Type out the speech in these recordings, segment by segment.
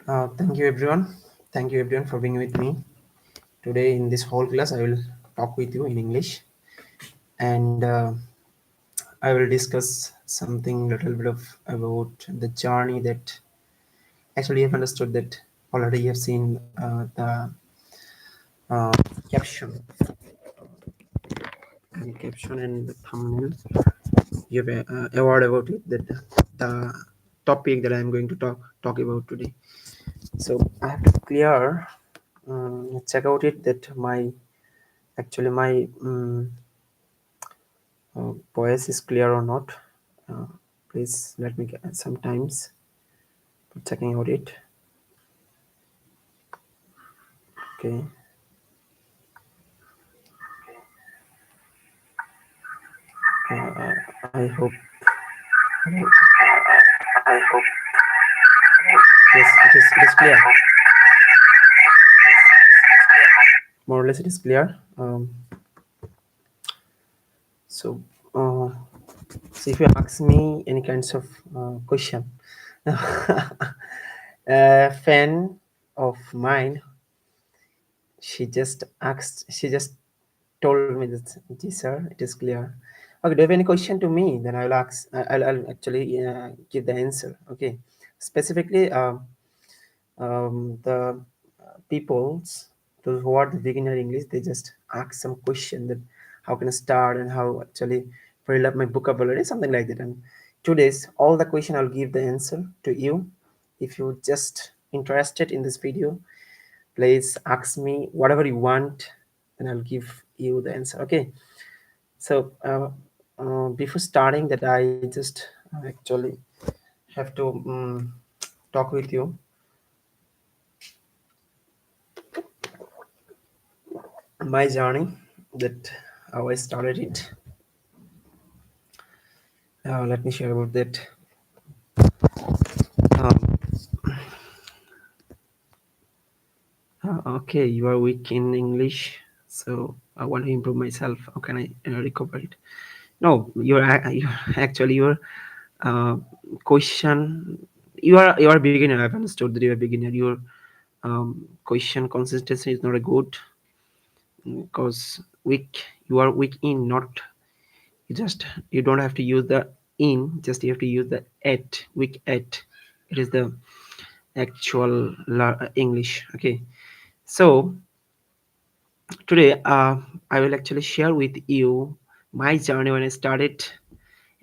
Thank you everyone. Thank you everyone for being with me. Today in this whole class I will talk with you in English and I will discuss something little bit of about the journey that actually you have understood that already you have seen the uh, caption, caption and the thumbnail. You have aware about it that the topic that I am going to talk about today. So I have to clear check out it that my voice is clear or not. Uh, Please let me get sometimes for checking out it. Okay. I hope. I hope Yes, it is clear. it's clear. More or less, it is clear. So, uh, so if you ask me any kinds of question, a fan of mine, she just told me that, "Ji, sir, it is clear." Okay, do you have any question to me? Then I will ask. I'll actually give the answer. Okay, specifically, the peoples, those who are the beginner English, they just ask some question that how can I start and how actually fill up my vocabulary, something like that. And today's all the question I'll give the answer to you. If you're just interested in this video, please ask me whatever you want, and I'll give you the answer. Okay. So before starting that, I just actually have to talk with you my journey that how I started it. Let me share about that. Um, okay, you are weak in English, so I want to improve myself. How can I recover it? No, you're actually your uh, question. You are a beginner. I've understood that you're a beginner. Your question consistency is not a good because weak. You are weak in not you don't have to use the in, just you have to use the at, weak at. It is the actual English. Okay, so today I will actually share with you my journey when I started.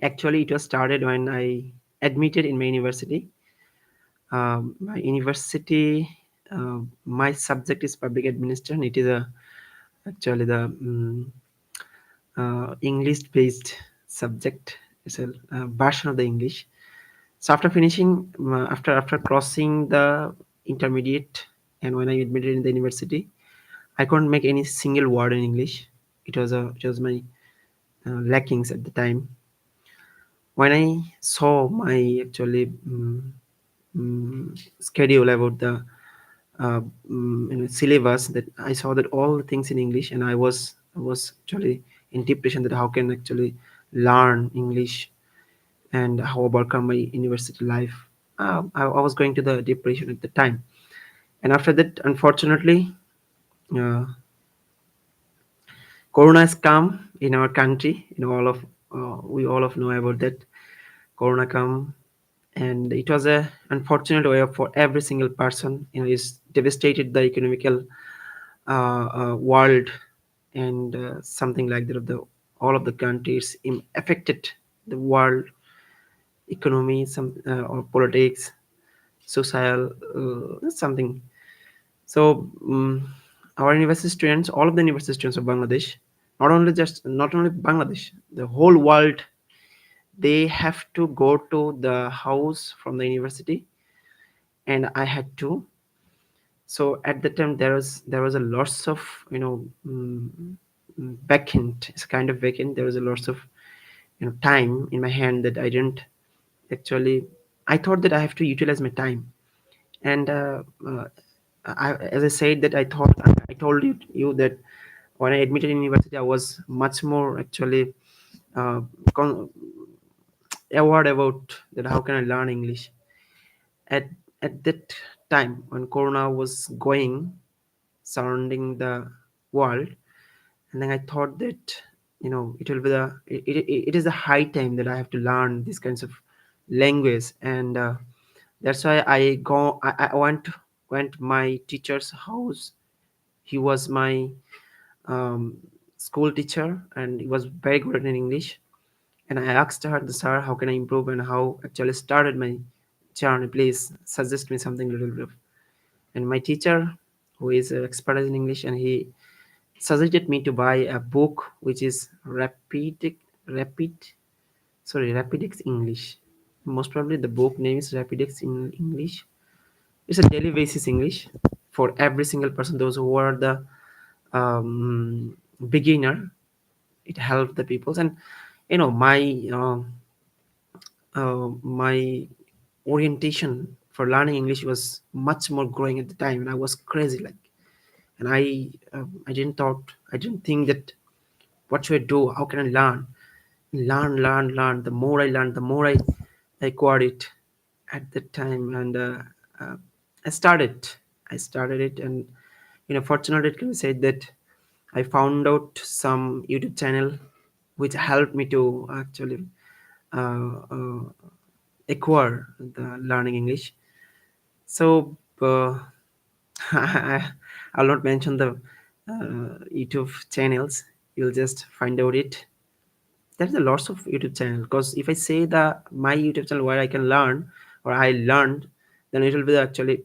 Actually, it was started when I admitted in my university. My university, my subject is public administration. It is a actually the English based subject. It's a version of the English. So after finishing, after crossing the intermediate, and when I admitted in the university, I couldn't make any single word in English. It was my lackings at the time. When I saw my actually schedule about the syllabus, that I saw that all the things in English, and I was actually in depression that how can I actually learn English and how overcome my university life. I was going to the depression at the time, and after that, unfortunately, uh, Corona has come in our country. We all of know about that. Corona come, and it was a unfortunate way for every single person. It's devastated the economical world, and something like that of the all of the countries affected the world economy, some or politics, social something. So our university students, all of the university students of Bangladesh, not only Bangladesh, the whole world, they have to go to the house from the university, and I had to. So at the time there was a lots of vacant. It's kind of vacant. There was a lots of time in my hand that I didn't actually. I thought that I have to utilize my time, and as I said that I told you that when I admitted in university, I was much more actually uh, con- aware about that how can I learn English. At at that time when Corona was going surrounding the world, and then I thought that it will be it is the high time that I have to learn these kinds of language, and that's why I went my teacher's house. He was my um, school teacher, and he was very good in English. And I asked her, the sir, how can I improve and how actually started my journey? Please suggest me something little bit. And my teacher, who is an expert in English, and he suggested me to buy a book which is Rapid, Rapidix English. Most probably the book name is Rapidix in English. It's a daily basis English for every single person. Those who are the beginner, it helped the peoples. And my orientation for learning English was much more growing at the time, and I was crazy like. And I didn't think that what should I do? How can I learn? The more I learn, the more I acquired it at that time, and uh, I started. I started it, and fortunately, it can be said that I found out some YouTube channel which helped me to actually uh, acquire the learning English. So I'll not mention the YouTube channels. You'll just find out it. There's a lots of YouTube channel, because if I say the my YouTube channel where I can learn or I learned, then it will be actually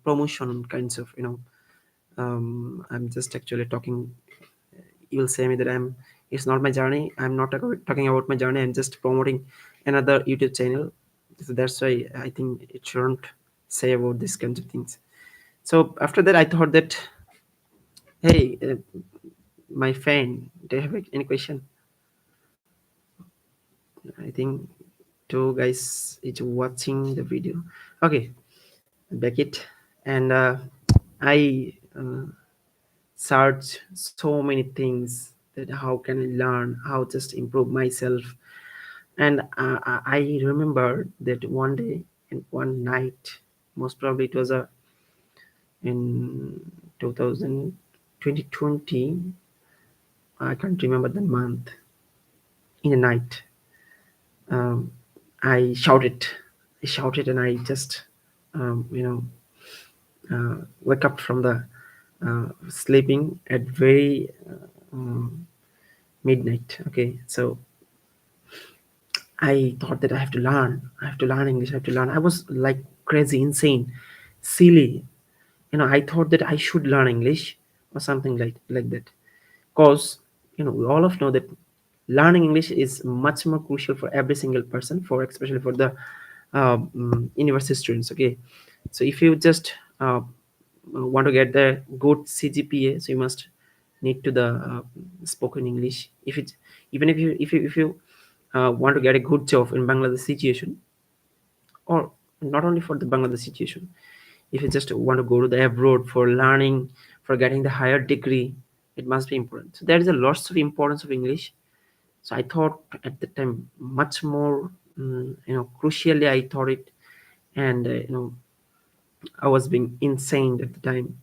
promotion kinds of I'm just actually talking. You will say me that it's not my journey. I'm not talking about my journey. I'm just promoting another YouTube channel. So that's why I think it shouldn't say about these kinds of things. So after that, I thought that, hey, my fan, do you have any question? I think two guys is watching the video. Okay, back it. And I search so many things that how can I learn, how just improve myself. And I remember that one day and one night, most probably it was in 2000 2020. I can't remember the month. In the night, um, I shouted, and I just um, you know wake up from the sleeping at very midnight. Okay, so I thought that I have to learn English, I have to learn. I was like crazy, insane, silly. I thought that I should learn English or something like that. Because we all of know that learning English is much more crucial for every single person, for especially for the university students. Okay, so if you just want to get the good CGPA, so you must need to the spoken English. If it even if you want to get a good job in Bangladesh situation, or not only for the Bangladesh situation, if you just want to go to the abroad for learning, for getting the higher degree, it must be important. So there is a lots of importance of English. So I thought at the time much more, crucially I thought it. And I was being insane at the time.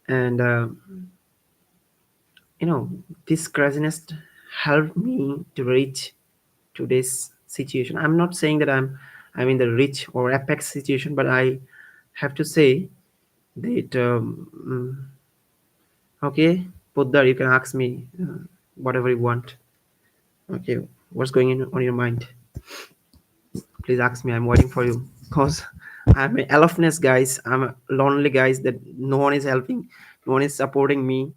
And you know this craziness helped me to reach today's situation. I'm not saying that I'm in the rich or apex situation, but I have to say that okay, Poddar, you can ask me whatever you want. Okay, what's going on your mind? Please ask me. I'm waiting for you. Cause I'm a aloofness, guys. I'm a lonely guys that no one is helping, no one is supporting me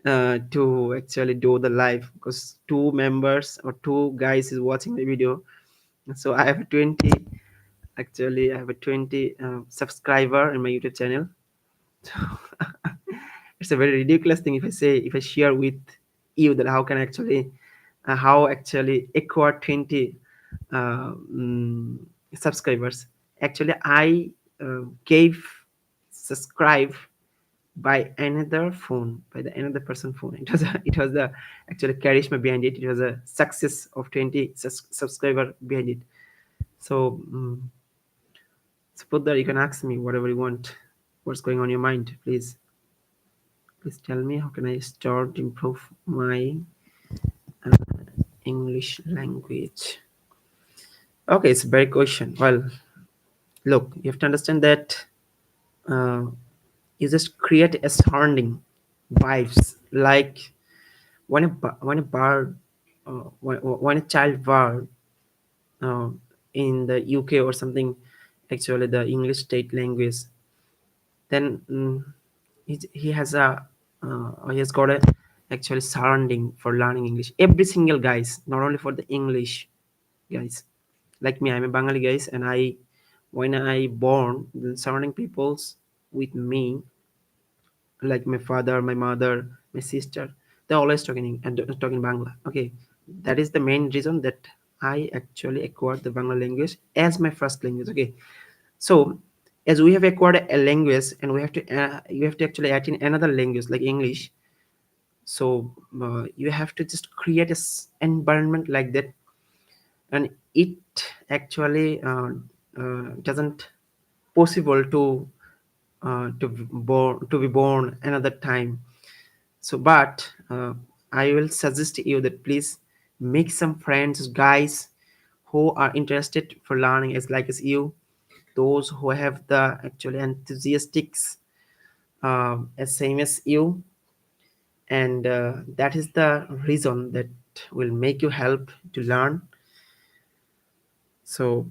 to actually do the live. Because two members or two guys is watching the video. So I have a 20. Actually, I have a 20 subscriber in my YouTube channel. It's a very ridiculous thing if I share with you that how actually acquire 20 uh, mm, subscribers. Actually, I gave subscribe by another phone, by the another person phone. It was the actually charisma behind it. It was a success of 20 subscriber behind it. So suppose that you can ask me whatever you want. what's going on your mind? Please tell me, how can I start to improve my uh, English language? Okay, it's a very question. Well, look, you have to understand that uh, you just create a surrounding vibes, like when a bird, when a child bird uh, in the UK or something, actually the English state language, then he has he has got a actually surrounding for learning English. Every single guys, not only for the English guys. Like me, I'm a Bengali guys, and when I born, the surrounding peoples with me, like my father, my mother, my sister, they're always talking Bangla. Okay, that is the main reason that I actually acquired the Bangla language as my first language. Okay, so as we have acquired a language, and you have to actually add in another language like English. So you have to just create a environment like that, and it actually doesn't possible to be born another time. So but I will suggest you that please make some friends, guys, who are interested for learning as you, those who have the actually enthusiastics as same as you, and that is the reason that will make you help to learn. So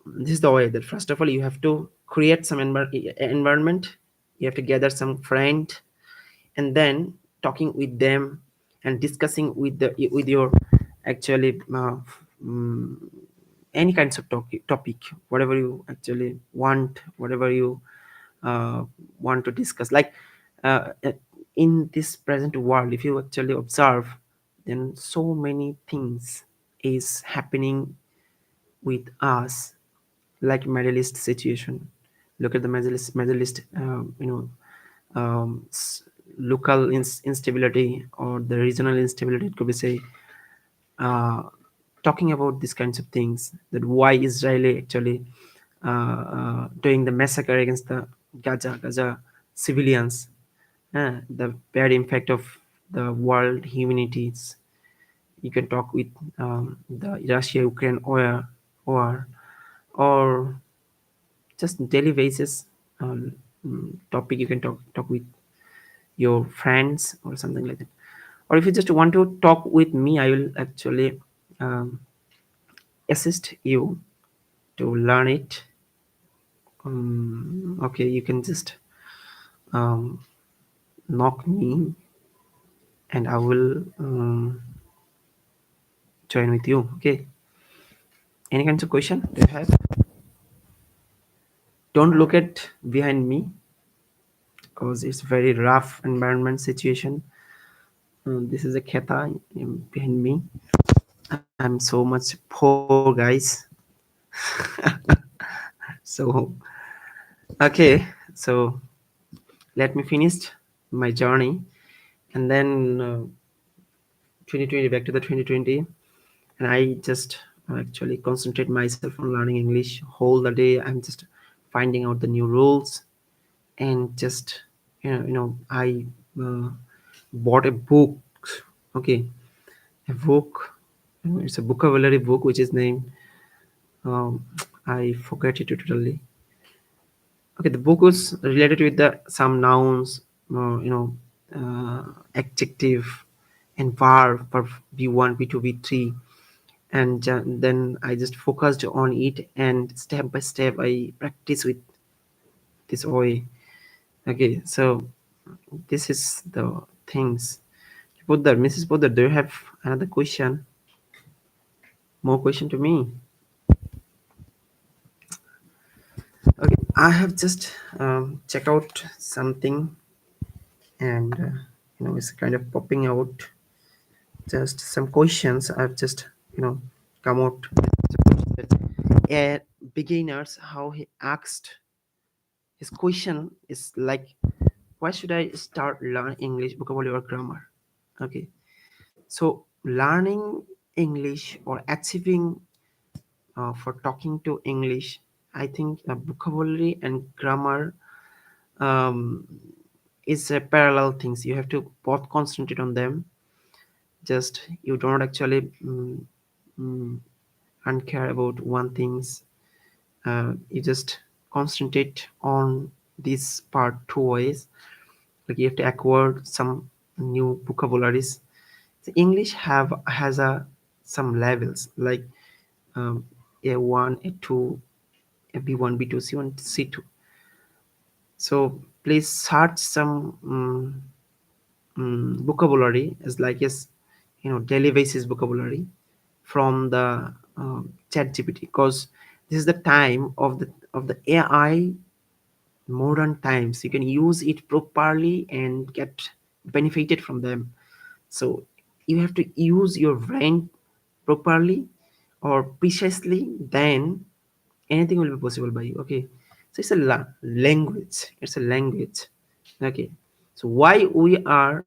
this is the way that first of all you have to create some environment, you have to gather some friend, and then talking with them and discussing with your actually any kinds of topic, whatever you actually want, whatever you uh, want to discuss, like uh, in this present world, if you actually observe, then so many things is happening with us, like Middle East situation. Look at the Middle East, local instability or the regional instability. It could be say, uh, talking about these kinds of things. That why Israeli actually doing the massacre against the Gaza civilians. The bad impact of the world humanities. You can talk with the Russia-Ukraine war, or just daily basis topic. You can talk with your friends or something like that. Or if you just want to talk with me, I will actually um, assist you to learn it. Okay, you can just um, knock me, and I will join with you. Okay, any kinds of question do you have? Don't look at behind me, because it's very rough environment situation. This is a kheta behind me. I'm so much poor, guys. So okay, so let me finish my journey, and then 2020, back to the 2020, and I just actually concentrate myself on learning English whole the day. I'm just finding out the new rules, and just I uh, bought a book. Okay, a book. It's a vocabulary book which is named I forget it totally. Okay, the book was related with the some nouns, adjective and verb B1, B2, B3, and then I just focused on it, and step by step I practice with this way. Okay, so this is the things. Poddar, Mrs. Poddar, do you have another question? More question to me? Okay, I have just checked out something, and it's kind of popping out. Just some questions I've just come out. A beginners, how he asked, his question is like, why should I start learn English vocabulary or grammar? Okay, so learning English or achieving for talking to English, I think vocabulary and grammar um, is a parallel things. You have to both concentrate on them. Just you don't actually mm, uncare about one things. You just concentrate on this part two ways. Like you have to acquire some new vocabularies. So English have has a some levels like um, A1, A2, a B1, B2, C1, C2. So please search some vocabulary as like yes, daily basis vocabulary from the chat GPT, because this is the time of the AI modern times. You can use it properly and get benefited from them. So you have to use your brain properly or precisely, then anything will be possible by you. Okay, so it's a language, it's a language. Okay, so why we are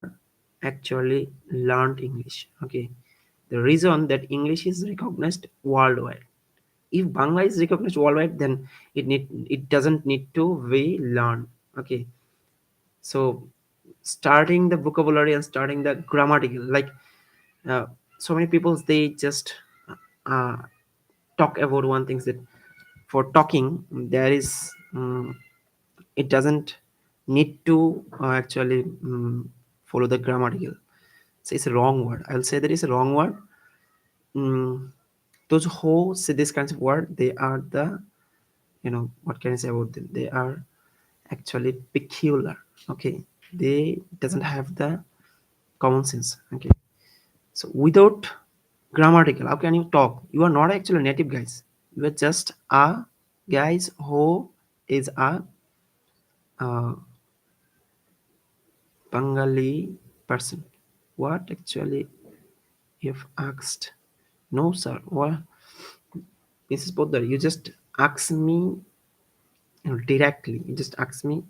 actually learned English? Okay, the reason that English is recognized worldwide. If Bangla is recognized worldwide, then it doesn't need to be learned. Okay, so starting the vocabulary and starting the grammatical, like uh, so many people they just uh, talk about one thing, that for talking there is it doesn't need to actually follow the grammatical. So it's a wrong word, I'll say that is a wrong word. mm, those who say this kinds of word, they are the, what can I say about them, they are actually peculiar. Okay, they doesn't have the common sense. Okay, so without grammatical, how can you talk? You are not actually native guys, you are just a guys who is a uh, Bengali person. What actually you've asked? No, sir. What? Mrs. Poddar, you just ask me, directly. You just ask me.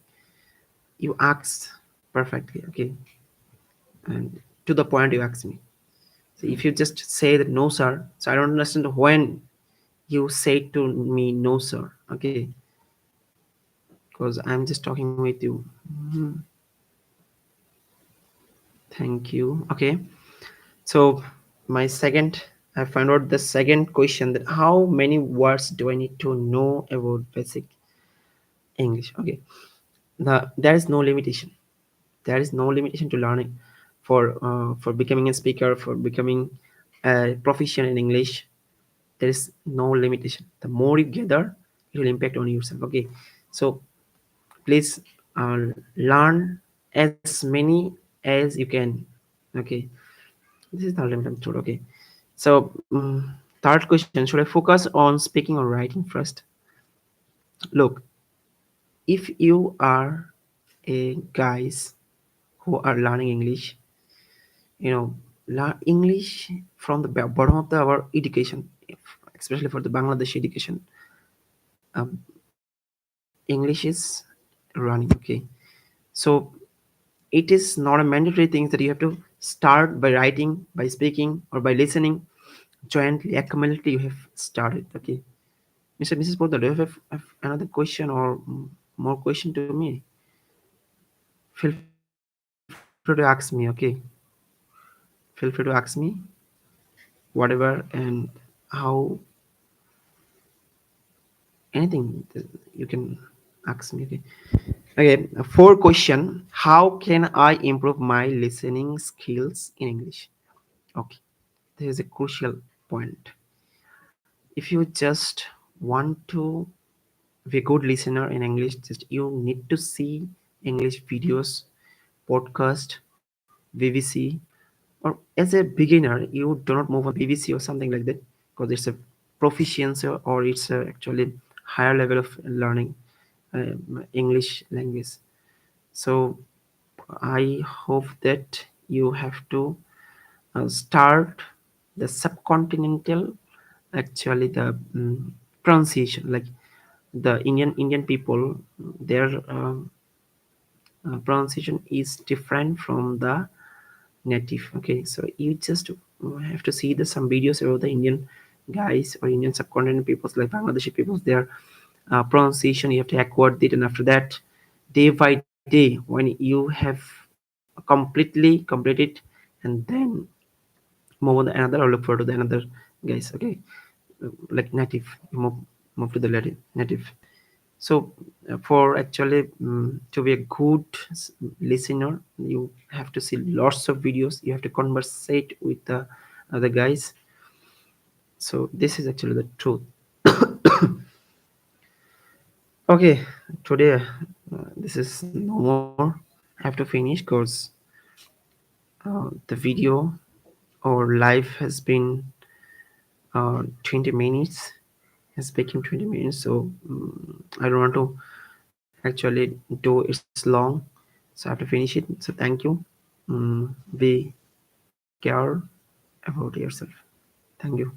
You asked perfectly, okay, and to the point. You ask me. So if you just say that no, sir, so I don't understand when you say to me no, sir. Okay, because I'm just talking with you. Mhm. Thank you. Okay, so my second, I found out the second question, that how many words do I need to know about basic English? Okay, there is no limitation. There is no limitation to learning for becoming a speaker, for becoming a proficient in English. There is no limitation. The more you gather, it will impact on yourself. Okay, so please learn as many as you can. Okay, this is the unlimited tool. Okay, so third question: should I focus on speaking or writing first? Look, if you are a guys who are learning English, learn English from the bottom of our education, especially for the Bangladesh education. English is running. Okay, so it is not a mandatory thing that you have to start by writing, by speaking, or by listening jointly, accumulatively. You have started. Okay, Mrs. Poddar, do you have another question or more question to me? Feel free to ask me. Okay, feel free to ask me whatever and how, anything that you can ask me. Okay, okay. Four question: how can I improve my listening skills in English? Okay, there is a crucial point. If you just want to be a good listener in English, just you need to see English videos, podcast, BBC, or as a beginner, you do not move on BBC or something like that, because it's a proficiency or it's a actually higher level of learning English language. So I hope that you have to start the subcontinental, actually the pronunciation, like the Indian people, their pronunciation is different from the native. Okay, so you just have to see the some videos about the Indian guys or Indian subcontinent peoples, like Bangladeshi peoples, their pronunciation. You have to acquire it, and after that day by day, when you have completely completed, and then move on the another or look forward to the another guys. Okay, like native, you move to the native. So for actually to be a good listener, you have to see lots of videos, you have to conversate with the other guys. So this is actually the truth. Okay, today this is no more. I have to finish because the video or live has been 20 minutes, has become 20 minutes. So I don't want to actually do it's long, so I have to finish it. So thank you. Be care about yourself. Thank you.